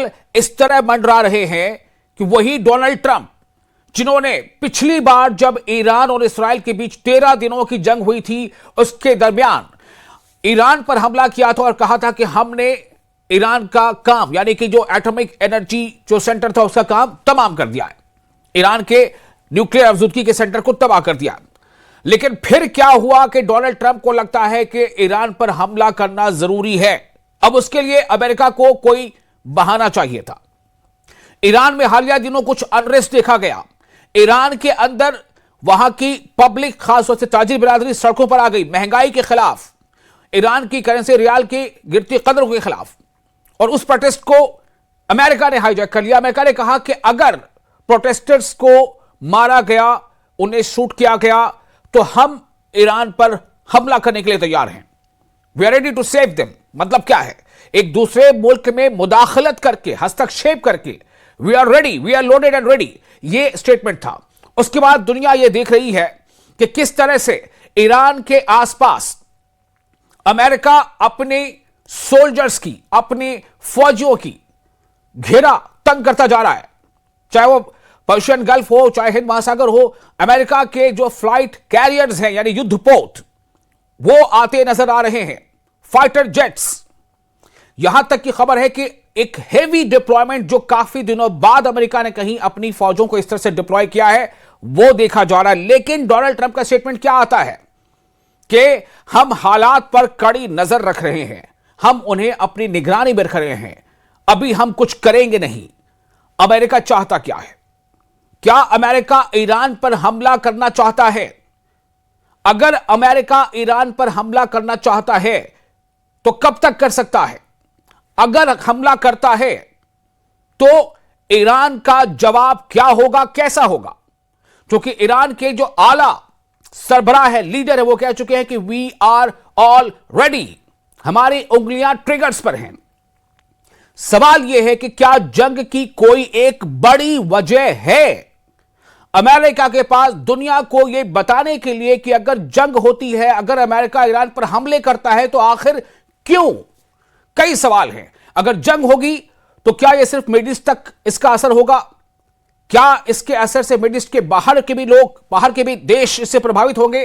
बादल इस तरह मंडरा रहे हैं कि वही डोनाल्ड ट्रंप, जिन्होंने पिछली बार जब ईरान और इस्राएल के बीच 13 दिनों की जंग हुई थी, उसके दरमियान ईरान पर हमला किया था और कहा था कि हमने ईरान का काम, यानी कि जो एटॉमिक एनर्जी जो सेंटर था उसका काम तमाम कर दिया है, ईरान के न्यूक्लियर अफजूदगी के सेंटर को तबाह कर दिया। लेकिन फिर क्या हुआ कि डोनाल्ड ट्रंप को लगता है कि ईरान पर हमला करना जरूरी है। अब उसके लिए अमेरिका को कोई बहाना चाहिए था। ईरान में हालिया दिनों कुछ अनरेस्ट देखा गया। ईरान के अंदर वहां की पब्लिक, खासतौर से ताजिर बिरादरी सड़कों पर आ गई, महंगाई के खिलाफ, ईरान की करेंसी रियाल की गिरती कदरों के खिलाफ। और उस प्रोटेस्ट को अमेरिका ने हाईजैक कर लिया। अमेरिका ने कहा कि अगर प्रोटेस्टर्स को मारा गया, उन्हें शूट किया गया, तो हम ईरान पर हमला करने के लिए तैयार हैं। We are ready to save them. मतलब क्या है? एक दूसरे मुल्क में मुदाखलत करके, हस्तक्षेप करके, we are ready, we are loaded and ready, ये स्टेटमेंट था। उसके बाद दुनिया यह देख रही है कि किस तरह से ईरान के आसपास अमेरिका अपने सोल्जर्स की, अपने फौजियों की घेरा तंग करता जा रहा है। चाहे वो पर्शियन गल्फ हो, चाहे हिंद महासागर हो, अमेरिका के जो फ्लाइट कैरियर्स हैं, यानी युद्धपोत, वो आते नजर आ रहे हैं, फाइटर जेट्स। यहां तक की खबर है कि एक हेवी डिप्लॉयमेंट जो काफी दिनों बाद अमेरिका ने कहीं अपनी फौजों को इस तरह से डिप्लॉय किया है, वो देखा जा रहा है। लेकिन डोनाल्ड ट्रंप का स्टेटमेंट क्या आता है कि हम हालात पर कड़ी नजर रख रहे हैं, हम उन्हें अपनी निगरानी में रख रहे हैं, अभी हम कुछ करेंगे नहीं। अमेरिका चाहता क्या है? क्या अमेरिका ईरान पर हमला करना चाहता है? अगर अमेरिका ईरान पर हमला करना चाहता है तो कब तक कर सकता है? अगर हमला करता है तो ईरान का जवाब क्या होगा, कैसा होगा? क्योंकि ईरान के जो आला सरबराह है, लीडर है, वो कह चुके हैं कि वी आर ऑल रेडी, हमारी उंगलियां ट्रिगर्स पर हैं। सवाल यह है कि क्या जंग की कोई एक बड़ी वजह है अमेरिका के पास दुनिया को यह बताने के लिए कि अगर जंग होती है, अगर अमेरिका ईरान पर हमले करता है तो आखिर क्यों? कई सवाल हैं। अगर जंग होगी तो क्या यह सिर्फ मिडिल ईस्ट तक इसका असर होगा? क्या इसके असर से मिडिल ईस्ट के बाहर के भी लोग, बाहर के भी देश इससे प्रभावित होंगे?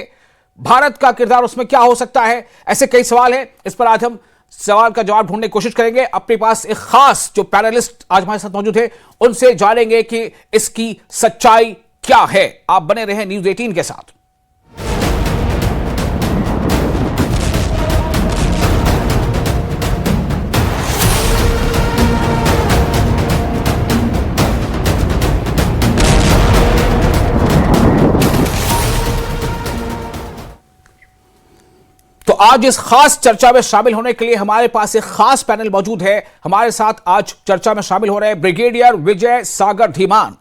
भारत का किरदार उसमें क्या हो सकता है? ऐसे कई सवाल हैं। इस पर आज हम सवाल का जवाब ढूंढने की कोशिश करेंगे। अपने पास एक खास जो पैनलिस्ट आज हमारे साथ मौजूद है, उनसे जानेंगे कि इसकी सच्चाई क्या है। आप बने रहे न्यूज़ 18 के साथ। तो आज इस खास चर्चा में शामिल होने के लिए हमारे पास एक खास पैनल मौजूद है। हमारे साथ आज चर्चा में शामिल हो रहे हैं ब्रिगेडियर विजय सागर धीमान,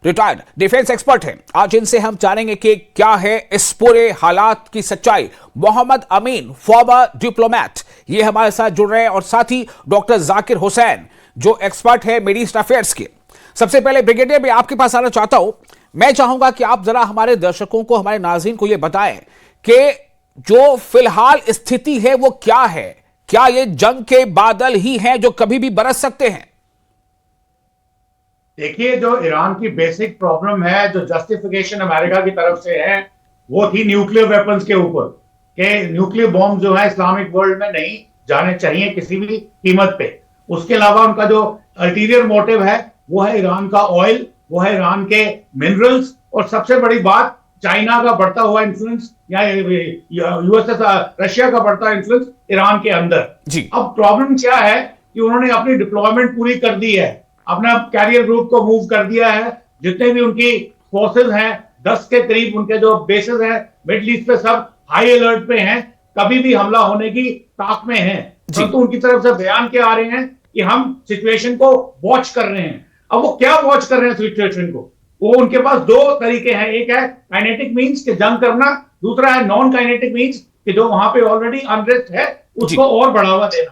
रिटायर्ड डिफेंस एक्सपर्ट हैं। आज इनसे हम जानेंगे कि क्या है इस पूरे हालात की सच्चाई। मोहम्मद अमीन, फॉर्मर डिप्लोमैट, ये हमारे साथ जुड़ रहे हैं, और साथ ही डॉक्टर जाकिर हुसैन, जो एक्सपर्ट है मिडिल ईस्ट अफेयर्स के। सबसे पहले ब्रिगेडियर, मैं आपके पास आना चाहता हूं। मैं चाहूंगा कि आप जरा हमारे दर्शकों को, हमारे नाज़रीन को यह बताएं कि जो फिलहाल स्थिति है वो क्या है? क्या ये जंग के बादल ही हैं जो कभी भी बरस सकते हैं? देखिए, जो ईरान की बेसिक प्रॉब्लम है, जो जस्टिफिकेशन अमेरिका की तरफ से है, वो थी न्यूक्लियर वेपन्स के ऊपर, कि न्यूक्लियर बॉम्ब जो है इस्लामिक वर्ल्ड में नहीं जाने चाहिए किसी भी कीमत पे। उसके अलावा उनका जो अल्टीरियर मोटिव है वो है ईरान का ऑयल, वो है ईरान के मिनरल्स, और सबसे बड़ी बात चाइना का बढ़ता हुआ इन्फ्लुएंस या यूएसएस रशिया का बढ़ता इन्फ्लुएंस ईरान के अंदर जी। अब प्रॉब्लम क्या है कि उन्होंने अपनी डिप्लॉयमेंट पूरी कर दी है, अपना कैरियर ग्रुप को मूव कर दिया है, जितने भी उनकी फोर्सेस हैं 10 के करीब उनके जो बेसेस हैं मिडिल ईस्ट पे, सब हाई अलर्ट पे हैं, कभी भी हमला होने की ताक में हैं। तो उनकी तरफ से बयान क्या आ रहे हैं कि हम सिचुएशन को वॉच कर रहे हैं। अब वो क्या वॉच कर रहे हैं सिचुएशन को? वो उनके पास दो तरीके हैं, एक है काइनेटिक मींस के जंग करना, दूसरा है नॉन काइनेटिक मींस कि जो वहां पे ऑलरेडी अनरेस्ट है उसको और बढ़ावा देना।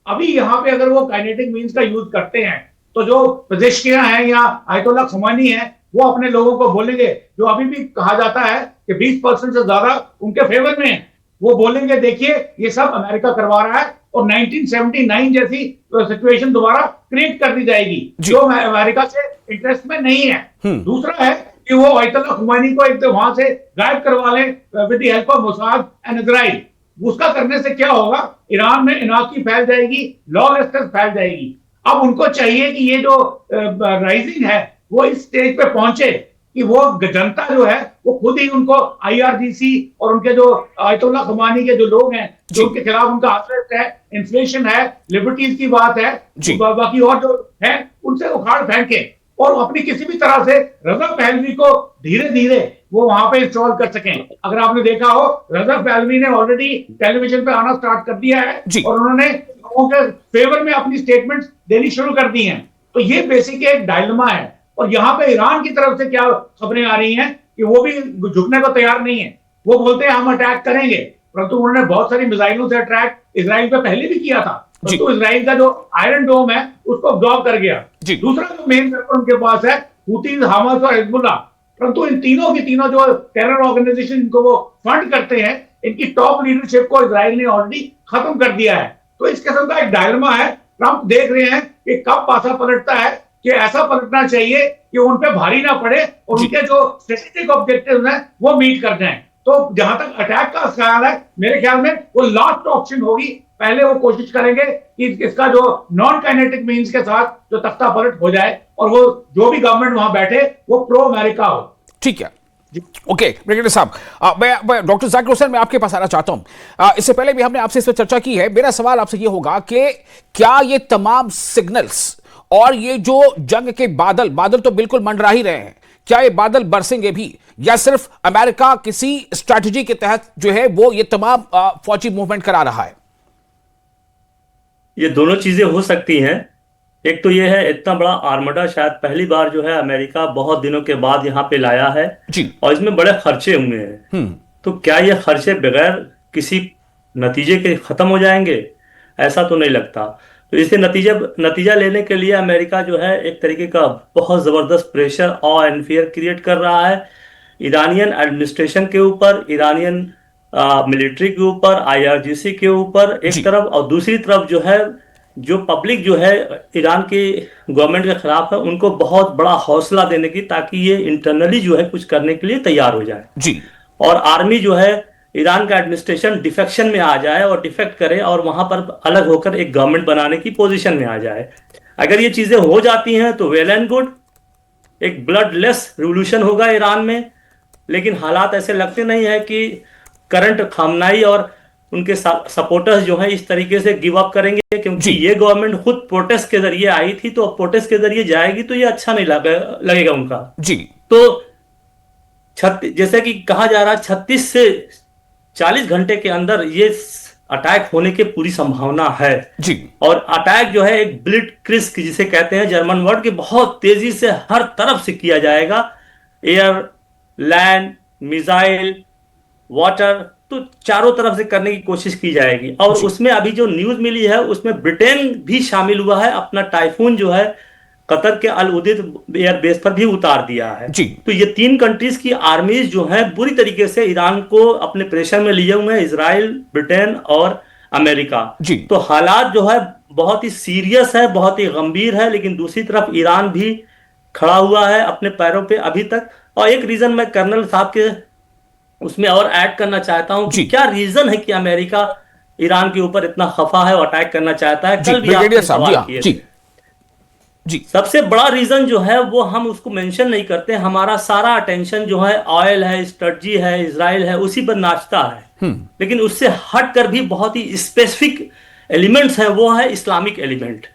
अभी यहाँ पे अगर वो काइनेटिक मींस का यूज करते हैं तो जो पेजेश्कियां हैं या आयतुल्ला खमैनी है वो अपने लोगों को बोलेंगे, जो अभी भी कहा जाता है कि 20% से ज्यादा उनके फेवर में है, वो बोलेंगे देखिए ये सब अमेरिका करवा रहा है और 1979 जैसी सिचुएशन दोबारा क्रिएट कर दी जाएगी जो अमेरिका से इंटरेस्ट में नहीं है। दूसरा है कि वो आयतुल्लाह खुमैनी को एक तो वहां से गायब करवा लें with the help of Mossad and Israel. उसका करने से क्या होगा, ईरान में इनाकी फैल जाएगी, लॉलेसनेस फैल जाएगी। अब उनको चाहिए कि ये जो राइजिंग है वो इस स्टेज पे पहुंचे कि वो जनता जो है वो खुद ही उनको आईआरजीसी और उनके जो आयतुल्लाह खुमैनी के जो लोग हैं जो उनके खिलाफ उनका अरेस्ट है, इन्फ्लेशन है, लिबर्टीज की बात है, बाकी और जो है उनसे उखाड़ फेंके और अपनी किसी भी तरह से रजा पहलवी को धीरे धीरे वो वहां पे इंस्टॉल कर सकें। अगर आपने देखा हो रजा पहलवी ने ऑलरेडी टेलीविजन पे आना स्टार्ट कर दिया है और उन्होंने लोगों के फेवर में अपनी स्टेटमेंट्स देनी शुरू कर दी हैं। तो ये बेसिक एक डायलेमा है और यहाँ पे ईरान की तरफ से क्या खबरें आ रही हैं कि वो भी झुकने को तैयार नहीं है। वो बोलते हैं हम अटैक करेंगे, परंतु उन्होंने बहुत सारी मिसाइलों से अटैक इजराइल पे पहले भी किया था, तो इजराइल का जो आयरन डोम है उसको अब्जॉर्ब कर गया। दूसरा जो मेन वेपन उनके पास है हूतीज, हमास और हिजबुल्लाह, परंतु इन तीनों की तीनों जो टेरर ऑर्गेनाइजेशन इनको वो फंड करते हैं, इनकी टॉप लीडरशिप को इजराइल ने ऑलरेडी खत्म कर दिया है। तो इस किस्म का एक डायलेमा है। ट्रंप देख रहे हैं कि कब पासा पलटता है कि ऐसा पलटना चाहिए कि उन पे भारी ना पड़े और उनके जो स्ट्रेटेजिक ऑब्जेक्टिव्स हैं वो मीट कर जाएं। तो जहां तक अटैक का ख्याल है, मेरे ख्याल में वो लास्ट ऑप्शन होगी। पहले वो कोशिश करेंगे कि इसका जो नॉन काइनेटिक मीन्स के साथ जो तख्ता पलट हो जाए और वो जो भी गवर्नमेंट वहां बैठे वो प्रो अमेरिका हो। ठीक है, ओके ब्रिगेडियर साहब, मैं डॉक्टर जाकिर हुसैन मैं आपके पास आना चाहता हूं। इससे पहले भी हमने आपसे इस पर चर्चा की है। मेरा सवाल आपसे यह होगा कि क्या ये तमाम सिग्नल्स और ये जो जंग के बादल तो बिल्कुल मंडरा ही रहे हैं, क्या ये बादल बरसेंगे भी या सिर्फ अमेरिका किसी स्ट्रैटेजी के तहत जो है वो ये तमाम फौजी मूवमेंट करा रहा है? ये दोनों चीजें हो सकती हैं। एक तो ये है इतना बड़ा आर्मडा शायद पहली बार जो है अमेरिका बहुत दिनों के बाद यहाँ पे लाया है जी। और इसमें बड़े खर्चे हुए हैं। तो क्या ये खर्चे बगैर किसी नतीजे के खत्म हो जाएंगे? ऐसा तो नहीं लगता। तो इसे नतीजा लेने के लिए अमेरिका जो है एक तरीके का बहुत जबरदस्त प्रेशर और एंड फियर क्रिएट कर रहा है ईरानियन एडमिनिस्ट्रेशन के ऊपर, ईरानियन मिलिट्री के ऊपर, आईआरजीसी के ऊपर एक तरफ, और दूसरी तरफ जो है जो पब्लिक जो है ईरान के गवर्नमेंट के खिलाफ है उनको बहुत बड़ा हौसला देने की, ताकि ये इंटरनली जो है कुछ करने के लिए तैयार हो जाए जी। और आर्मी जो है ईरान का एडमिनिस्ट्रेशन डिफेक्शन में आ जाए और डिफेक्ट करे और वहां पर अलग होकर एक गवर्नमेंट बनाने की पोजीशन में आ जाए। अगर ये चीजें हो जाती हैं तो वेल एंड गुड, एक ब्लडलेस रिवोल्यूशन होगा ईरान में। लेकिन हालात ऐसे लगते नहीं है कि करंट खामनाई और उनके सपोर्टर्स जो है इस तरीके से गिव अप करेंगे, क्योंकि ये गवर्नमेंट खुद प्रोटेस्ट के जरिए आई थी, तो प्रोटेस्ट के जरिए जाएगी तो ये अच्छा नहीं लगेगा उनका जी। तो जैसे कि कहा जा रहा है 36 से 40 घंटे के अंदर ये अटैक होने की पूरी संभावना है जी। और अटैक जो है एक ब्लिट्जक्रिग जिसे कहते हैं जर्मन वर्ड के, बहुत तेजी से हर तरफ से किया जाएगा। एयर, लैंड, मिसाइल, वाटर, तो चारों तरफ से करने की कोशिश की जाएगी। और उसमें अभी जो न्यूज मिली है उसमें ब्रिटेन भी शामिल हुआ है, अपना टाइफून जो है कतर के अल उदैद एयरबेस पर भी उतार दिया है जी। तो ये 3 कंट्रीज की आर्मीज जो है बुरी तरीके से ईरान को अपने प्रेशर में लिए हुए हैं, इजराइल, ब्रिटेन और अमेरिका जी। तो हालात जो है बहुत ही सीरियस है, बहुत ही गंभीर है। लेकिन दूसरी तरफ ईरान भी खड़ा हुआ है अपने पैरों पे अभी तक। और एक रीजन मैं कर्नल साहब के उसमें और ऐड करना चाहता हूं कि क्या रीजन है कि अमेरिका ईरान के ऊपर इतना खफा है और अटैक करना चाहता है। कल भी आपने सवाल किए थे जी। सबसे बड़ा रीजन जो है वो हम उसको मेंशन नहीं करते। हमारा सारा अटेंशन जो है ऑयल है, स्ट्रेटजी है, इजराइल है, उसी पर नाचता है। लेकिन उससे हट कर भी बहुत ही स्पेसिफिक एलिमेंट्स हैं, वो है इस्लामिक एलिमेंट।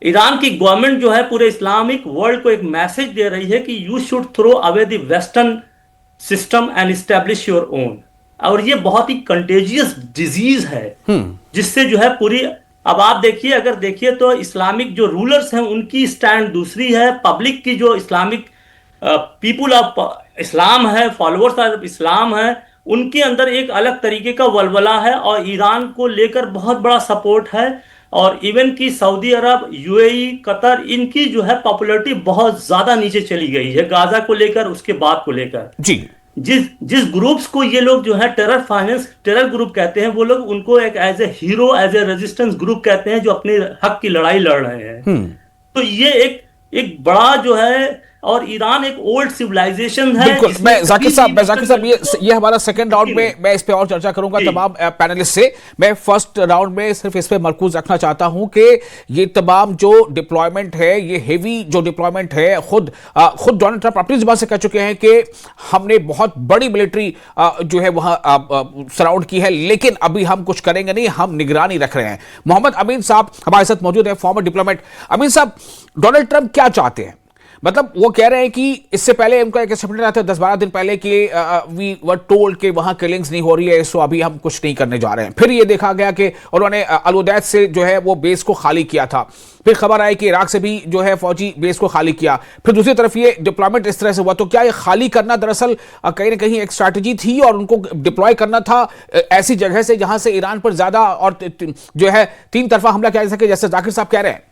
ईरान की गवर्नमेंट जो है पूरे इस्लामिक वर्ल्ड को एक मैसेज दे रही है कि you should throw away the western system and establish your own. और ये बहुत ही कंटेजियस डिजीज है जिससे जो है पूरी, अब आप देखिए, अगर देखिए तो इस्लामिक जो रूलर्स हैं उनकी स्टैंड दूसरी है, पब्लिक की जो इस्लामिक पीपुल ऑफ इस्लाम है, फॉलोअर्स ऑफ इस्लाम है, उनके अंदर एक अलग तरीके का वलवला है और ईरान को लेकर बहुत बड़ा सपोर्ट है। और इवन की सऊदी अरब, यूएई, कतर, इनकी जो है पॉपुलैरिटी बहुत ज्यादा नीचे चली गई है गाजा को लेकर, उसके बाद को लेकर जी। जिस ग्रुप्स को ये लोग जो है टेरर ग्रुप कहते हैं, वो लोग उनको एक as a hero, as a resistance group कहते हैं, जो अपने हक की लड़ाई लड़ रहे हैं। तो ये एक बड़ा जो है, और ईरान एक ओल्ड सिविलाइजेशन है। बिल्कुल। मैं जाकिर साहब ये हमारा सेकंड राउंड में मैं इस पे और चर्चा करूंगा तमाम पैनलिस्ट से। मैं फर्स्ट राउंड में सिर्फ इस पे मरकूज रखना चाहता हूं कि ये तमाम जो डिप्लॉयमेंट है, ये हेवी जो डिप्लॉयमेंट है, खुद डोनाल्ड ट्रंप अपनी जुबान से कह चुके हैं कि हमने बहुत बड़ी मिलिट्री जो है वहां सराउंड की है, लेकिन अभी हम कुछ करेंगे नहीं, हम निगरानी रख रहे हैं। मोहम्मद अमीन साहब हमारे साथ मौजूद है, फॉर्मर डिप्लोमेट। अमीन साहब, डोनाल्ड ट्रंप क्या चाहते हैं? मतलब वो कह रहे हैं कि इससे पहले उनका एक स्टेटमेंट आया था 10-12 दिन पहले कि वी वर टोल्ड कि वहां किलिंग्स नहीं हो रही है, सो अभी हम कुछ नहीं करने जा रहे हैं। फिर ये देखा गया कि उन्होंने अल-उदैद से जो है वो बेस को खाली किया था। फिर खबर आई कि इराक से भी जो है फौजी बेस को खाली किया। फिर दूसरी तरफ ये डिप्लॉयमेंट इस तरह से हुआ। तो क्या ये खाली करना दरअसल कहीं ना कहीं एक स्ट्रैटेजी थी और उनको डिप्लॉय करना था ऐसी जगह से जहां से ईरान पर ज्यादा और जो है तीन तरफा हमला किया जा सके, जैसे जाकिर साहब कह रहे हैं?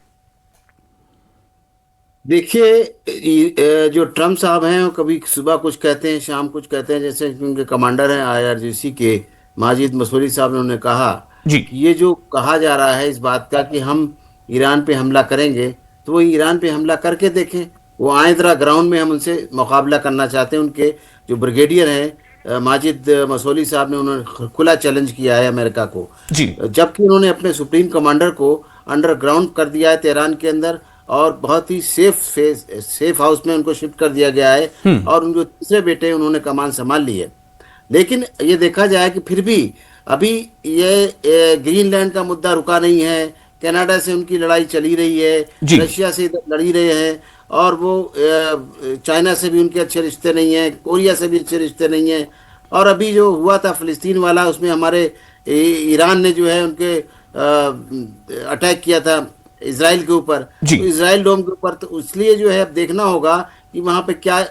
देखिए, जो ट्रम्प साहब हैं वो कभी सुबह कुछ कहते हैं, शाम कुछ कहते हैं। जैसे उनके कमांडर हैं IRGC के माजिद मसूरी साहब ने उन्होंने कहा जी कि ये जो कहा जा रहा है इस बात का कि हम ईरान पे हमला करेंगे, तो वो ईरान पे हमला करके देखें। वो आए जरा ग्राउंड में, हम उनसे मुकाबला करना चाहते हैं। उनके जो ब्रिगेडियर हैं माजिद मसूरी साहब ने, उन्होंने खुला चैलेंज किया है अमेरिका को जी, जबकि उन्होंने अपने सुप्रीम कमांडर को अंडरग्राउंड कर दिया है तेहरान के अंदर, और बहुत ही सेफ हाउस में उनको शिफ्ट कर दिया गया है। और उनके तीसरे बेटे उन्होंने कमान संभाल ली है। लेकिन ये देखा जाए कि फिर भी अभी ये ग्रीनलैंड का मुद्दा रुका नहीं है। कनाडा से उनकी लड़ाई चली रही है, रशिया से इधर लड़ी रहे हैं, और वो चाइना से भी उनके अच्छे रिश्ते नहीं हैं, कोरिया से भी अच्छे रिश्ते नहीं हैं। और अभी जो हुआ था फिलिस्तीन वाला, उसमें हमारे ईरान ने जो है उनके अटैक किया था इजराइल के ऊपर, तो इजराइल डोम के ऊपर। तो इसलिए जो है अब देखना होगा कि वहां पे क्या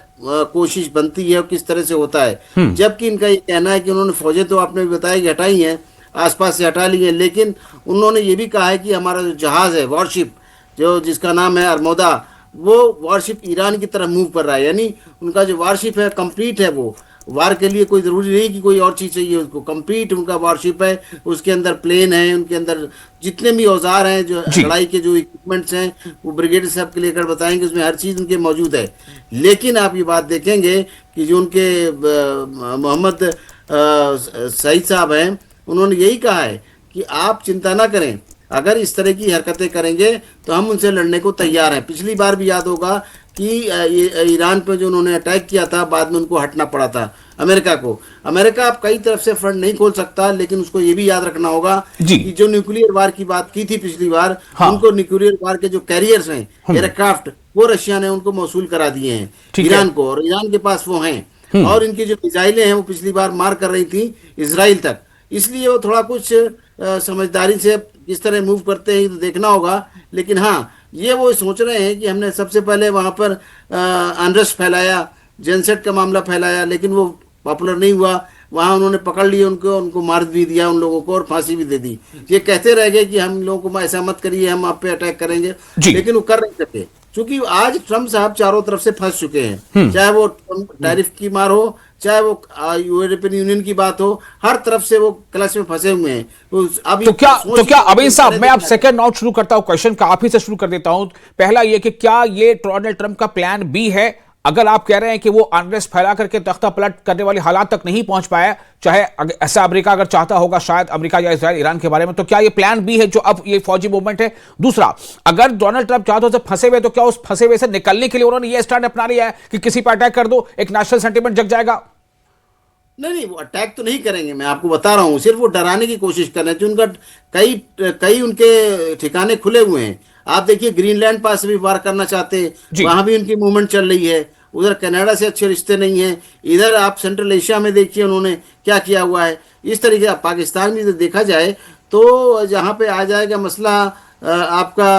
कोशिश बनती है और किस तरह से होता है। जबकि इनका ये कहना है कि उन्होंने फौजें तो आपने बताया कि हटाई हैं, आसपास से हटा ली है, लेकिन उन्होंने ये भी कहा है कि हमारा जो जहाज है, वॉरशिप जो जिसका नाम है अरमोदा, वो वॉरशिप ईरान की तरफ मूव कर रहा है। यानी उनका जो वॉरशिप है कंप्लीट है, वो वार के लिए कोई ज़रूरी नहीं कि कोई और चीज़ चाहिए उसको, कंप्लीट उनका वॉरशिप है। उसके अंदर प्लेन है, उनके अंदर जितने भी औजार हैं, जो लड़ाई के जो इक्विपमेंट्स हैं, वो ब्रिगेड साहब के लेकर बताएंगे, उसमें हर चीज़ उनके मौजूद है। लेकिन आप ये बात देखेंगे कि जो उनके मोहम्मद सईद साहब हैं, उन्होंने यही कहा है कि आप चिंता ना करें, अगर इस तरह की हरकतें करेंगे तो हम उनसे लड़ने को तैयार हैं। पिछली बार भी याद होगा कि ईरान पे जो उन्होंने अटैक किया था, बाद में उनको हटना पड़ा था अमेरिका को। अमेरिका अब कई तरफ से फ्रंट नहीं खोल सकता, लेकिन उसको ये भी याद रखना होगा कि जो न्यूक्लियर वार की बात की थी पिछली बार, उनको न्यूक्लियर वार के जो कैरियर्स हैं, एयरक्राफ्ट, वो रशिया ने उनको मौसूल करा दिए हैं ईरान को, और ईरान के पास वो हैं। और इनकी जो मिसाइलें हैं वो पिछली बार मार कर रही थी इजराइल तक। इसलिए वो थोड़ा कुछ समझदारी से किस तरह मूव करते हैं तो देखना होगा। लेकिन हाँ, ये वो सोच रहे हैं कि हमने सबसे पहले वहाँ पर अनरेस्ट फैलाया, जेनसेट का मामला फैलाया, लेकिन वो पॉपुलर नहीं हुआ। वहाँ उन्होंने पकड़ लिए उनको मार भी दिया उन लोगों को, और फांसी भी दे दी। ये कहते रह गए कि हम लोगों को ऐसा मत करिए, हम आप पे अटैक करेंगे, लेकिन वो कर नहीं सके, क्योंकि आज ट्रम्प साहब चारों तरफ से फंस चुके हैं। चाहे वो टैरिफ की मार हो, चाहे वो यूरोपियन यूनियन की बात हो, हर तरफ से वो क्लच में फंसे हुए हैं। तो क्या अभी साहब, मैं अब सेकंड राउंड शुरू करता हूं, क्वेश्चन का आप ही से शुरू कर देता हूं। पहला ये कि क्या ये डोनाल्ड ट्रंप का प्लान बी है? अगर आप कह रहे हैं कि वो अनरेस्ट फैला करके तख्ता पलट करने वाले हालात तक नहीं पहुंच पाया, चाहे ऐसा अमेरिका अगर चाहता होगा, शायद अमेरिका या इजराइल ईरान के बारे में, तो क्या ये प्लान बी है जो अब ये फौजी मूवमेंट है? दूसरा, अगर डोनाल्ड ट्रंप चाहते हो फंसे हुए, तो क्या उस फंसे हुए से निकलने के लिए उन्होंने ये स्टैंड अपना लिया है कि किसी पर अटैक कर दो, एक नेशनल सेंटीमेंट जग जाएगा? नहीं, वो अटैक तो नहीं करेंगे, मैं आपको बता रहा हूँ। सिर्फ वो डराने की कोशिश कर रहे हैं। उनका कई उनके ठिकाने खुले हुए हैं। आप देखिए, ग्रीनलैंड पास भी वार करना चाहते हैं, वहां भी उनकी मूवमेंट चल रही है। उधर कनाडा से अच्छे रिश्ते नहीं है। इधर आप सेंट्रल एशिया में देखिए उन्होंने क्या किया हुआ है। इस तरीके से पाकिस्तान में देखा जाए तो जहाँ पे आ जाएगा मसला आपका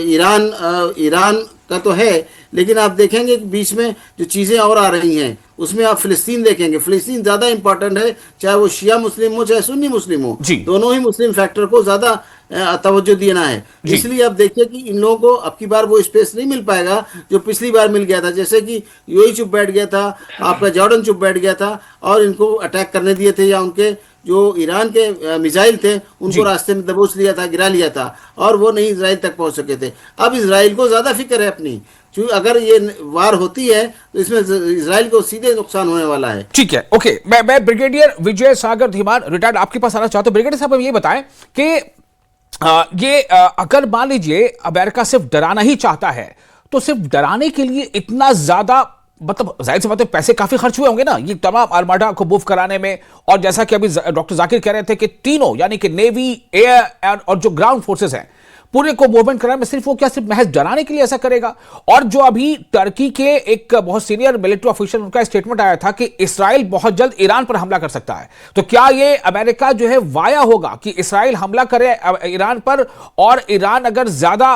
ईरान का तो है, लेकिन आप देखेंगे कि बीच में जो चीज़ें और आ रही हैं, उसमें आप फिलिस्तीन देखेंगे। फिलिस्तीन ज़्यादा इंपॉर्टेंट है, चाहे वो शिया मुस्लिम हो चाहे सुन्नी मुस्लिम हो, दोनों ही मुस्लिम फैक्टर को ज़्यादा तवज्जो देना है। इसलिए अब देखिए कि इन लोगों को अब की बार वो स्पेस नहीं मिल पाएगा जो पिछली बार मिल गया था। जैसे कि यूएई चुप बैठ गया था, आपका जॉर्डन चुप बैठ गया था और इनको अटैक करने दिए थे, या उनके जो ईरान के मिसाइल थे उनको रास्ते में दबोच लिया था, गिरा लिया था और वो नहीं इसराइल तक पहुंच सके थे। अब इसराइल को ज़्यादा फिक्र है अपनी, क्योंकि अगर ये वार होती है तो इसमें इसराइल को सीधे नुकसान होने वाला है। ठीक है, ओके। मैं ब्रिगेडियर विजय सागर धीमान रिटायर्ड आपके पास आना चाहता हूं। ब्रिगेडियर साहब, ये बताएं कि अगर मान लीजिए अमेरिका सिर्फ डराना ही चाहता है तो सिर्फ डराने के लिए इतना ज्यादा, मतलब जाहिर सी बात है पैसे काफी खर्च हुए होंगे ना ये तमाम आर्माडा को मूव कराने में। और जैसा कि अभी डॉक्टर जाकिर कह रहे थे कि तीनों यानी कि नेवी, एयर और जो ग्राउंड फोर्सेस हैं पूरे को मूवमेंट कराने में सिर्फ वो क्या सिर्फ महज डराने के लिए ऐसा करेगा? और जो अभी टर्की के एक बहुत सीनियर मिलिट्री ऑफिसर, उनका स्टेटमेंट आया था कि इसराइल बहुत जल्द ईरान पर हमला कर सकता है। तो क्या ये अमेरिका जो है वाया होगा कि इसराइल हमला करे ईरान पर, और ईरान अगर ज्यादा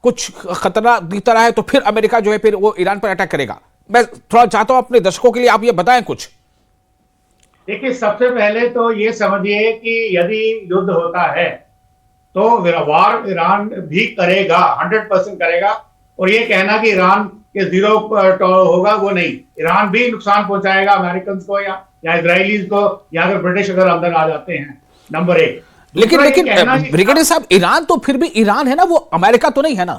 कुछ खतरा दिखता रहा है तो फिर अमेरिका जो है फिर वो ईरान पर अटैक करेगा? मैं थोड़ा चाहता हूं अपने दर्शकों के लिए आप ये बताएं कुछ। देखिए, सबसे पहले तो ये समझिए कि यदि युद्ध होता है तो वार ईरान भी करेगा, 100% करेगा। और ये कहना कि ईरान के जीरो होगा, वो नहीं। ईरान भी नुकसान पहुंचाएगा अमेरिकन को या इजरायलीज को, या अगर ब्रिटिश अगर अंदर आ जाते हैं, नंबर एक। लेकिन ब्रिगेडियर साहब, ईरान तो फिर भी ईरान है ना, वो अमेरिका तो नहीं है ना।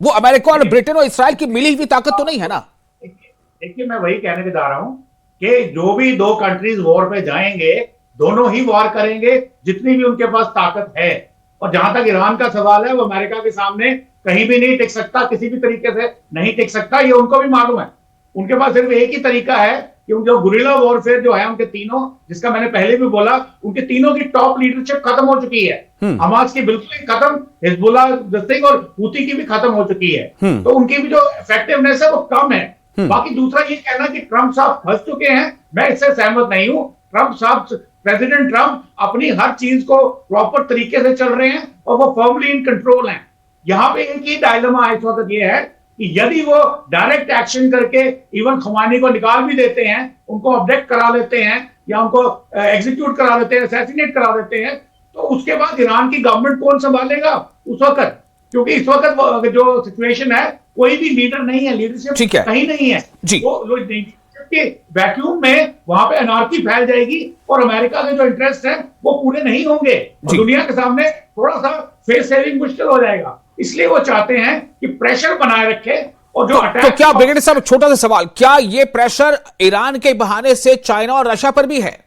वो अमेरिका और ब्रिटेन और इसराइल की मिली हुई ताकत तो नहीं है ना। देखिए, मैं वही कहने के जा रहा हूं कि जो भी दो कंट्रीज वॉर पे जाएंगे, दोनों ही वॉर करेंगे जितनी भी उनके पास ताकत है। और जहां तक ईरान का सवाल है, वो अमेरिका के सामने कहीं भी नहीं टिक सकता, किसी भी तरीके से नहीं टिक सकता, ये उनको भी मालूम है। उनके पास सिर्फ एक ही तरीका है कि जो गुरिल्ला वॉरफेयर जो है उनके तीनों, जिसका मैंने पहले भी बोला, उनके तीनों की टॉप लीडरशिप खत्म हो चुकी है। हमास की बिल्कुल ही खत्म, हिजबुल्लाह और हूती की भी खत्म हो चुकी है। तो उनकी भी जो इफेक्टिवनेस है वो कम है। बाकी दूसरा ये कहना कि ट्रंप साहब फंस चुके हैं, मैं इससे सहमत नहीं हूं। ट्रंप साहब, प्रेसिडेंट ट्रंप अपनी हर चीज को प्रॉपर तरीके से चल रहे हैं और वो फर्मली इन कंट्रोल हैं। यहां पे एक ही डायलेमा इस वक्त ये है कि यदि वो डायरेक्ट एक्शन करके इवन खुमानी को निकाल भी देते हैं, उनको अब्डक्ट करा लेते हैं या उनको एग्जीक्यूट करा देते हैं, असैसिनेट करा देते हैं, तो उसके बाद ईरान की गवर्नमेंट कौन संभालेगा उस वक्त? क्योंकि इस वक्त जो सिचुएशन है, कोई भी लीडर नहीं है, लीडरशिप कहीं नहीं है जी। के वैक्यूम में वहां पे अनार्की फैल जाएगी और अमेरिका के जो इंटरेस्ट हैं वो पूरे नहीं होंगे और दुनिया के सामने थोड़ा सा फेस सेविंग मुश्किल हो जाएगा। इसलिए वो चाहते हैं कि प्रेशर बनाए रखे। और जो तो क्या ब्रिगेडियर साहब, छोटा सा सवाल, क्या ये प्रेशर ईरान के बहाने से चाइना और रशिया पर भी है?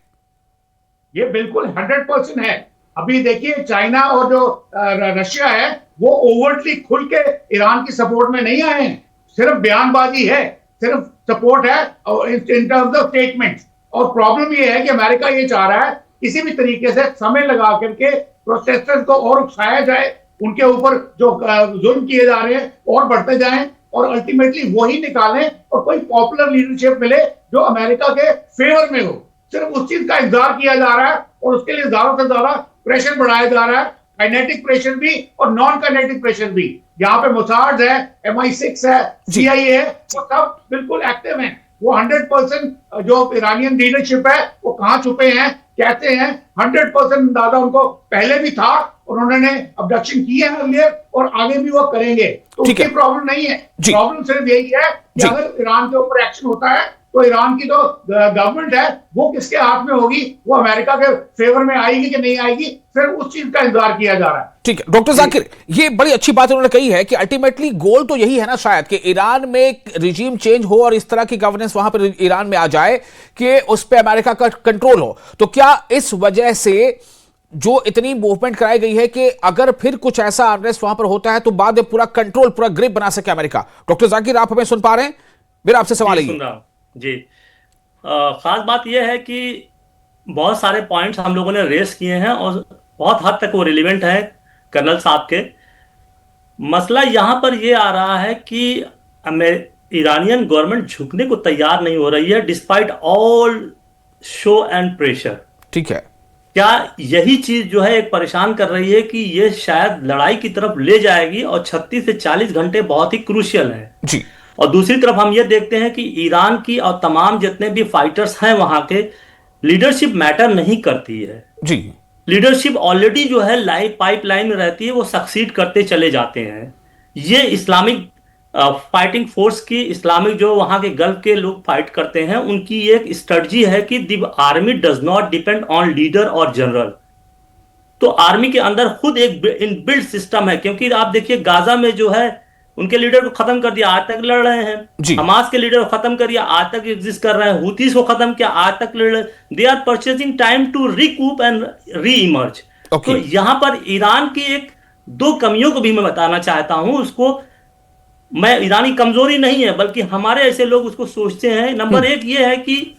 ये बिल्कुल 100% है। अभी देखिए, चाइना और जो रशिया है वो ओवरटली खुल के ईरान की सपोर्ट में नहीं आए हैं, सिर्फ बयानबाजी है, सिर्फ सपोर्ट है इन टर्म्स ऑफ स्टेटमेंट। और प्रॉब्लम ये है कि अमेरिका ये चाह रहा है किसी भी तरीके से समय लगा करके प्रोटेस्टर्स को और उकसाया जाए, उनके ऊपर जो जुल्म किए जा रहे हैं और बढ़ते जाएं और अल्टीमेटली वही निकालें और कोई पॉपुलर लीडरशिप मिले जो अमेरिका के फेवर में हो। सिर्फ उस चीज का इंतजार किया जा रहा है और उसके लिए ज्यादा से ज्यादा प्रेशर बढ़ाया जा रहा है, काइनेटिक प्रेशर भी और नॉन काइनेटिक प्रेशर भी। यहाँ पे मोसाड है, MI6 है, CIA है, वो सब बिल्कुल एक्टिव हैं। वो 100% जो ईरानियन लीडरशिप है वो कहाँ छुपे हैं, कहते हैं 100% अंदाजा उनको पहले भी था, उन्होंने अब्डक्शन किए हैं अर्लियर और आगे भी वो करेंगे। तो उसकी प्रॉब्लम नहीं है। प्रॉब्लम सिर्फ यही है कि अगर ईरान के ऊपर एक्शन होता है तो ईरान की जो गवर्नमेंट है वो किसके हाथ में होगी, वो अमेरिका के फेवर में आएगी कि नहीं आएगी, फिर उस चीज का इंतजार किया जा रहा है। ठीक है डॉक्टर जाकिर, ये बड़ी अच्छी बात उन्होंने कही है कि अल्टीमेटली गोल तो यही है ना शायद कि ईरान में रिजीम चेंज हो और इस तरह की गवर्नेंस वहां पर ईरान में आ जाए कि उस पर अमेरिका का कंट्रोल हो। तो क्या इस वजह से जो इतनी मूवमेंट कराई गई है कि अगर फिर कुछ ऐसा अनरेस्ट वहां पर होता है तो बाद में पूरा कंट्रोल, पूरा ग्रिप बना सके अमेरिका? डॉक्टर जाकिर, आप हमें सुन पा रहे हैं? मेरा आपसे सवाल है जी। खास बात यह है कि बहुत सारे पॉइंट्स हम लोगों ने रेस किए हैं और बहुत हद तक वो रिलेवेंट है कर्नल साहब के। मसला यहां पर यह आ रहा है कि ईरानियन गवर्नमेंट झुकने को तैयार नहीं हो रही है despite all show and pressure. ठीक है, क्या यही चीज जो है एक परेशान कर रही है कि ये शायद लड़ाई की तरफ ले जाएगी और 36 से 40 घंटे बहुत ही क्रूशियल है जी। और दूसरी तरफ हम ये देखते हैं कि ईरान की और तमाम जितने भी फाइटर्स हैं वहां के लीडरशिप मैटर नहीं करती है जी। लीडरशिप ऑलरेडी जो है लाइफ पाइपलाइन में रहती है, वो सक्सीड करते चले जाते हैं। ये इस्लामिक फाइटिंग फोर्स की, इस्लामिक जो वहां के गल्फ के लोग फाइट करते हैं, उनकी एक स्ट्रेटजी है कि the army does not depend on leader और जनरल। तो आर्मी के अंदर खुद एक इनबिल्ट सिस्टम है, क्योंकि आप देखिए गाजा में जो है उनके लीडर को खत्म कर दिया, आज तक लड़ रहे हैं। हमास के लीडर को खत्म कर दिया, आज तक एग्जिस्ट कर रहे हैं। हुतीस को खत्म किया, आज तक लड़ रहे हैं। They are purchasing time to recoup and reemerge. तो यहां पर ईरान की एक दो कमियों को भी मैं बताना चाहता हूं। उसको मैं, ईरानी कमजोरी नहीं है, बल्कि हमारे ऐसे लोग उसको सोचते हैं। नंबर एक ये है कि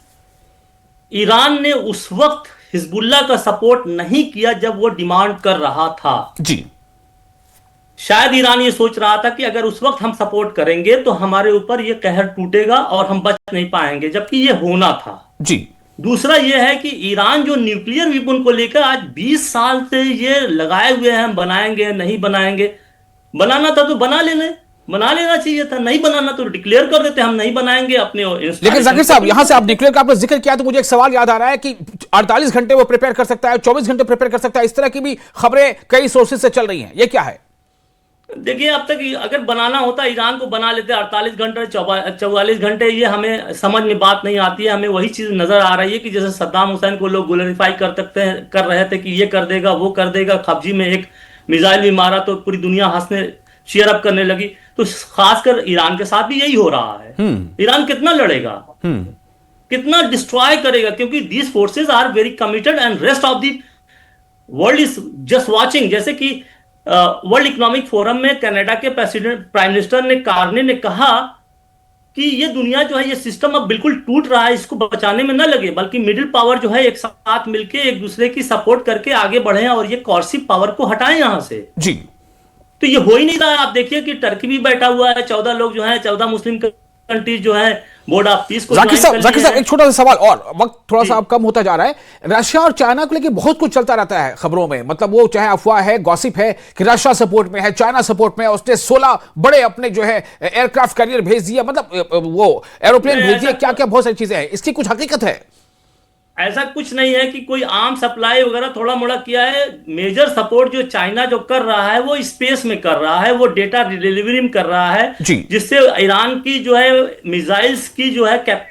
ईरान ने उस वक्त हिजबुल्लाह का सपोर्ट नहीं किया जब वो डिमांड कर रहा था जी। शायद ईरान ये सोच रहा था कि अगर उस वक्त हम सपोर्ट करेंगे तो हमारे ऊपर ये कहर टूटेगा और हम बच नहीं पाएंगे, जबकि ये होना था जी। दूसरा ये है कि ईरान जो न्यूक्लियर वेपन को लेकर आज 20 साल से ये लगाए हुए हैं, हम बनाएंगे नहीं बनाएंगे। बनाना था तो बना लेना चाहिए था, नहीं बनाना तो डिक्लेयर कर देते हम नहीं बनाएंगे अपने। लेकिन जाकिर साहब, यहां से आप डिक्लेयर का आपने जिक्र किया तो मुझे एक सवाल याद आ रहा है कि 48 घंटे वो प्रिपेयर कर सकता है, 24 घंटे प्रिपेयर कर सकता है, इस तरह की भी खबरें कई सोर्सेज से चल रही हैं, ये क्या है? देखिए, अब तक अगर बनाना होता ईरान को बना लेते 48 घंटे 44 घंटे। ये हमें समझ में बात नहीं आती है। हमें वही चीज नजर आ रही है कि जैसे सद्दाम हुसैन को लोग ग्लोरीफाई कर रहे थे कि ये कर देगा वो कर देगा। खबजी में एक मिसाइल भी मारा तो पूरी दुनिया हंसने चीयर अप करने लगी। तो खासकर ईरान के साथ भी यही हो रहा है। ईरान कितना लड़ेगा, कितना डिस्ट्रॉय करेगा, क्योंकि these forces are very committed and rest of the world is just watching. जैसे कि वर्ल्ड इकोनॉमिक फोरम में कनाडा के प्रेसिडेंट प्राइम मिनिस्टर कार्ने ने कहा कि ये दुनिया जो है, ये सिस्टम अब बिल्कुल टूट रहा है, इसको बचाने में न लगे, बल्कि मिडिल पावर जो है एक साथ मिलकर एक दूसरे की सपोर्ट करके आगे बढ़े और ये कॉर्सिव पावर को हटाएं यहां से जी। तो ये हो ही नहीं रहा। आप देखिए कि टर्की भी बैठा हुआ है, 14 लोग जो है, 14 मुस्लिम कंट्रीज जो है बोर्ड ऑफ पीस को। जाकिर साहब एक छोटा सा सवाल, और वक्त थोड़ा सा अब कम होता जा रहा है। रशिया और चाइना को लेकर बहुत कुछ चलता रहता है खबरों में, मतलब वो चाहे अफवाह है, गॉसिप है कि रशिया सपोर्ट में है, चाइना सपोर्ट में है, उसने 16 बड़े अपने जो है एयरक्राफ्ट कैरियर भेज दिया, मतलब वो एरोप्लेन भेज दिया, क्या क्या बहुत सारी चीजें हैं, इसकी कुछ हकीकत है? ऐसा कुछ नहीं है कि कोई आर्म सप्लाई वगैरह थोड़ा मोड़ा किया है। मेजर सपोर्ट जो चाइना जो कर रहा है वो स्पेस में कर रहा है, वो डेटा डिलीवरी कर रहा है, जिससे ईरान की जो है मिसाइल्स की जो है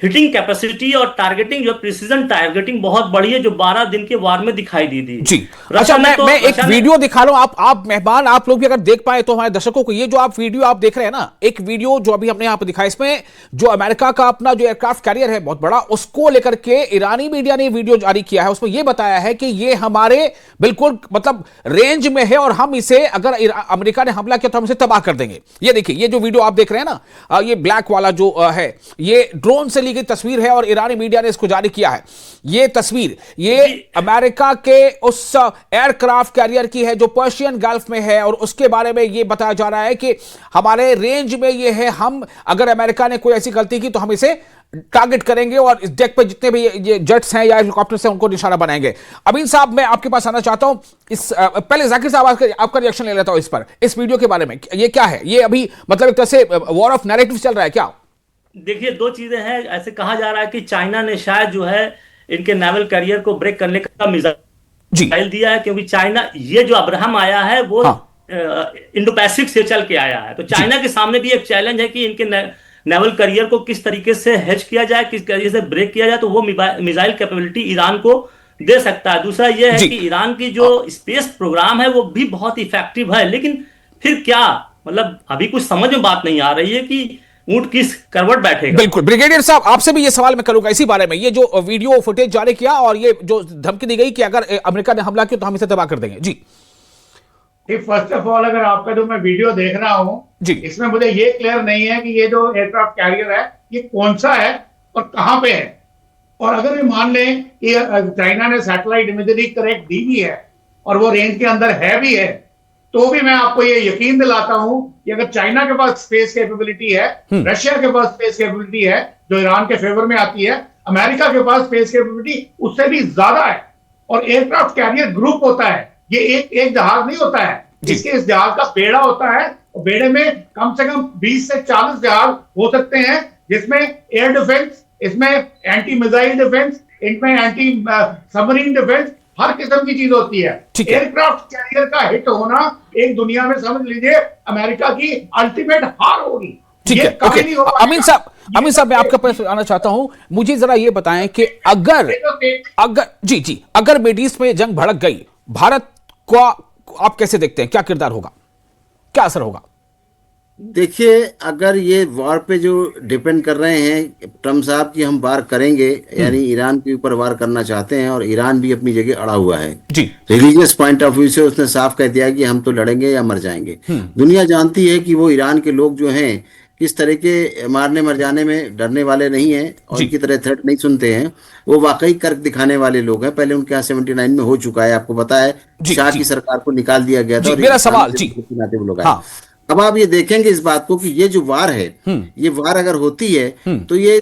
हिटिंग कैपेसिटी और टारगेटिंग जो प्रिसीजन टारगेटिंग बहुत बड़ी है, जो 12 दिन के वार में दिखाई दी थी जी। अच्छा, मैं एक वीडियो दिखा रहा हूं, आप मेहमान, आप लोग भी अगर देख पाए तो हमारे दर्शकों को, ये जो आप वीडियो आप देख रहे हैं ना, एक वीडियो जो अभी हमने यहां पर दिखाया, इसमें जो अमेरिका का अपना जो एयरक्राफ्ट कैरियर है बहुत बड़ा, उसको लेकर के ईरानी मीडिया ने वीडियो जारी किया है। उसमें यह बताया है कि ये हमारे बिल्कुल मतलब रेंज में है और हम इसे, अगर अमेरिका ने हमला किया तो हम इसे तबाह कर देंगे। ये देखिए, ये जो वीडियो आप देख रहे हैं ना, ये ब्लैक वाला जो है, ये ड्रोन से ली गई तस्वीर है और ईरानी मीडिया ने इसको जारी किया है। ये तस्वीर ये अमेरिका के उस एयरक्राफ्ट कैरियर की है जो पर्शियन गल्फ में है, और उसके बारे में ये बताया जा रहा है कि हमारे रेंज में ये है, हम अगर अमेरिका ने कोई ऐसी गलती की तो हम इसे टारगेट करेंगे और इस डेक पे जितने भी ये जेट्स हैं या हेलीकॉप्टर्स हैं उनको निशाना बनाएंगे। अमीन साहब, मैं आपके पास आना चाहता हूं, इस पहले जाकिर साहब आपका रिएक्शन ले लेता हूं इस वीडियो के बारे में। ये क्या है? ये अभी मतलब एक तरह से वॉर ऑफ नैरेटिव चल रहा है क्या? देखिए, दो चीजें हैं। ऐसे कहा जा रहा है कि चाइना ने शायद जो है इनके नेवल कैरियर को ब्रेक करने का मिसाइल दिया है, क्योंकि चाइना, ये जो अब्राहम आया है वो इंडो पैसिफिक से चल के आया है। तो चाइना के सामने भी एक चैलेंज है कि इनके नेवल करियर को किस तरीके से हेज किया जाए, किस तरीके से ब्रेक किया जाए, तो वो मिसाइल कैपेबिलिटी ईरान को दे सकता है। दूसरा यह है कि ईरान की जो स्पेस प्रोग्राम है वो भी बहुत इफेक्टिव है, लेकिन फिर क्या, मतलब अभी कुछ समझ में बात नहीं आ रही है कि ऊंट किस करवट बैठेगा। बिल्कुल ब्रिगेडियर साहब, आपसे भी ये सवाल मैं करूंगा इसी बारे में। ये जो वीडियो फुटेज जारी किया और ये जो धमकी दी गई कि अगर अमेरिका ने हमला किया तो हम इसे तबाह कर देंगे जी। फर्स्ट ऑफ ऑल, अगर आपका जो मैं वीडियो देख रहा हूं जी, इसमें मुझे ये क्लियर नहीं है कि ये जो एयरक्राफ्ट कैरियर है ये कौन सा है और कहां पे है। और अगर ये मान लें कि चाइना ने सैटेलाइट इमेजरी करेक्ट दी भी है और वो रेंज के अंदर है भी है, तो भी मैं आपको ये यकीन दिलाता हूं कि अगर चाइना के पास स्पेस कैपेबिलिटी है, रशिया के पास स्पेस कैपेबिलिटी है जो ईरान के फेवर में आती है, अमेरिका के पास स्पेस कैपेबिलिटी उससे भी ज्यादा है। और एयरक्राफ्ट कैरियर ग्रुप होता है, ये एक जहाज नहीं होता है, इसके इस जहाज का बेड़ा होता है, और बेड़े में कम से कम 20 से 40 जहाज हो सकते हैं, जिसमें एयर डिफेंस, इसमें एंटी मिसाइल डिफेंस, इनमें एंटी सबमरीन डिफेंस, हर किस्म की चीज होती है। ठीक है। एयरक्राफ्ट कैरियर का हिट होना एक दुनिया में समझ लीजिए अमेरिका की अल्टीमेट हार होगी। ठीक ये है, कभी ओके। नहीं हो पाएगा। अमीन साहब मैं आपके पास आना चाहता हूं। मुझे जरा ये बताएं कि अगर मिड ईस्ट में जंग भड़क गई, भारत को आप कैसे देखते हैं? क्या किरदार होगा, क्या असर होगा? देखिए, अगर ये वॉर पे जो डिपेंड कर रहे हैं ट्रम्प साहब की, हम वार करेंगे, यानी ईरान के ऊपर वार करना चाहते हैं, और ईरान भी अपनी जगह अड़ा हुआ है जी। रिलीजियस पॉइंट ऑफ व्यू से उसने साफ कह दिया कि हम तो लड़ेंगे या मर जाएंगे। दुनिया जानती है कि वो ईरान के लोग जो हैं किस तरह के मारने मर जाने में डरने वाले नहीं हैं, और इनकी तरह थ्रेट नहीं सुनते हैं। वो वाकई करके दिखाने वाले लोग हैं। पहले उनके यहाँ 79 में हो चुका है, आपको पता है, शाह की सरकार को निकाल दिया गया था। और मेरा सवाल जी, वो लोग आए। अब आप ये देखेंगे इस बात को कि ये जो वार है, ये वार अगर होती है तो ये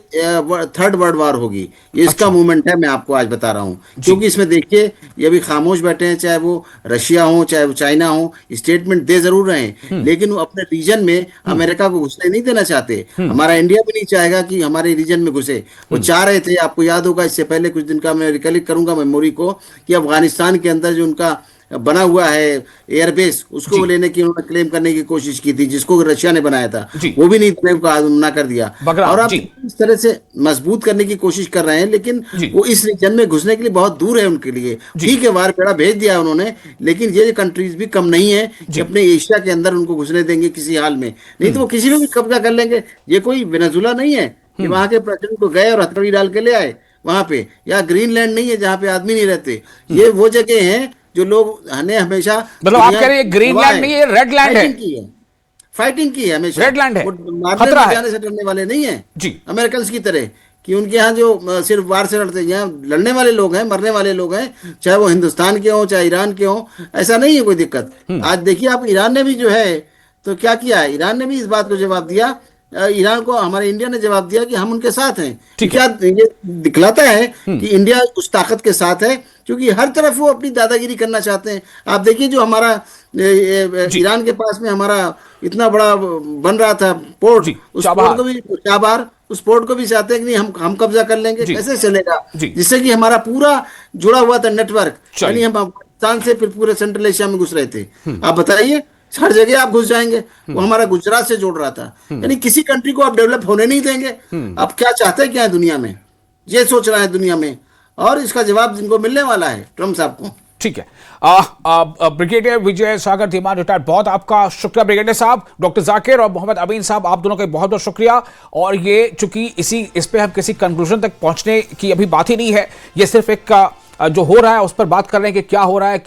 थर्ड वर्ल्ड वार होगी। ये इसका मूवमेंट है, मैं आपको आज बता रहा हूँ। क्योंकि इसमें देखिए, ये अभी खामोश बैठे हैं, चाहे वो रशिया हो चाहे वो चाइना हो, स्टेटमेंट दे जरूर रहे हैं, लेकिन वो अपने रीजन में अमेरिका को घुसने नहीं देना चाहते। हमारा इंडिया भी नहीं चाहेगा कि हमारे रीजन में घुसे। वो चाह रहे थे, आपको याद होगा, इससे पहले कुछ दिन का मैं रिकलेक्ट करूंगा मेमोरी को, कि अफगानिस्तान के अंदर जो उनका बना हुआ है एयरबेस, उसको लेने की उन्होंने क्लेम करने की कोशिश की थी, जिसको रशिया ने बनाया था। वो भी नहीं देने को मना कर दिया। और अब इस तरह से मजबूत करने की कोशिश कर रहे हैं, लेकिन वो इस रीजन में घुसने के लिए बहुत दूर है उनके लिए। ठीक है, वार पेड़ा भेज दिया उन्होंने, लेकिन ये कंट्रीज भी कम नहीं है कि अपने एशिया के अंदर उनको घुसने देंगे किसी हाल में। नहीं तो वो किसी में भी कब्जा कर लेंगे। ये कोई वेनेजुला नहीं है कि वहां के प्रेसिडेंट को गए और हथकड़ी डाल के ले आए वहां पे, या ग्रीनलैंड नहीं है जहाँ पे आदमी नहीं रहते। ये वो जगह है जो लोग ने हमेशा, मतलब आप कह रहे हैं ग्रीनलैंड नहीं है, रेड लैंड है, फाइटिंग की है हमेशा। रेड लैंड है, खतरा है, जाने से डरने वाले नहीं है जी अमेरिकन की तरह, कि उनके यहाँ जो सिर्फ वार से लड़ते हैं, यहाँ लड़ने वाले लोग हैं, मरने वाले लोग हैं, चाहे वो हिंदुस्तान के हों चाहे ईरान के हों, ऐसा नहीं है कोई दिक्कत। आज देखिए आप, ईरान ने भी जो है तो क्या किया है, ईरान ने भी इस बात को जवाब दिया, ईरान को हमारे इंडिया ने जवाब दिया कि हम उनके साथ हैं। क्या ये दिखलाता है कि इंडिया उस ताकत के साथ है, क्योंकि हर तरफ वो अपनी दादागिरी करना चाहते हैं। आप देखिए, जो हमारा ईरान के पास में हमारा इतना बड़ा बन रहा था पोर्ट, उस पोर्ट को भी चाबार, उस पोर्ट को भी चाहते हैं कि नहीं हम कब्जा कर लेंगे। कैसे चलेगा? जिससे कि हमारा पूरा जुड़ा हुआ था नेटवर्क, यानी हम पाकिस्तान से फिर पूरे सेंट्रल एशिया में घुस रहे थे। आप बताइए, हर जगह आप घुस जाएंगे। वो हमारा गुजरात से जोड़ रहा था, यानी किसी कंट्री को आप डेवलप होने नहीं देंगे। आप क्या चाहते हैं, क्या है दुनिया में, ये सोच रहा है दुनिया में, और इसका जवाब जिनको मिलने वाला है ट्रम्प साहब को। ठीक है। ब्रिगेडियर विजय सागर धीमान रिटायर्ड, बहुत आपका शुक्रिया ब्रिगेडियर साहब। डॉक्टर जाकिर और मोहम्मद अमीन साहब, आप दोनों का बहुत बहुत शुक्रिया। और ये चूंकि इस पे हम किसी कंक्लूजन तक पहुंचने की अभी बात ही नहीं है, ये सिर्फ एक जो हो रहा है उस पर बात कर रहे हैं कि क्या हो रहा है।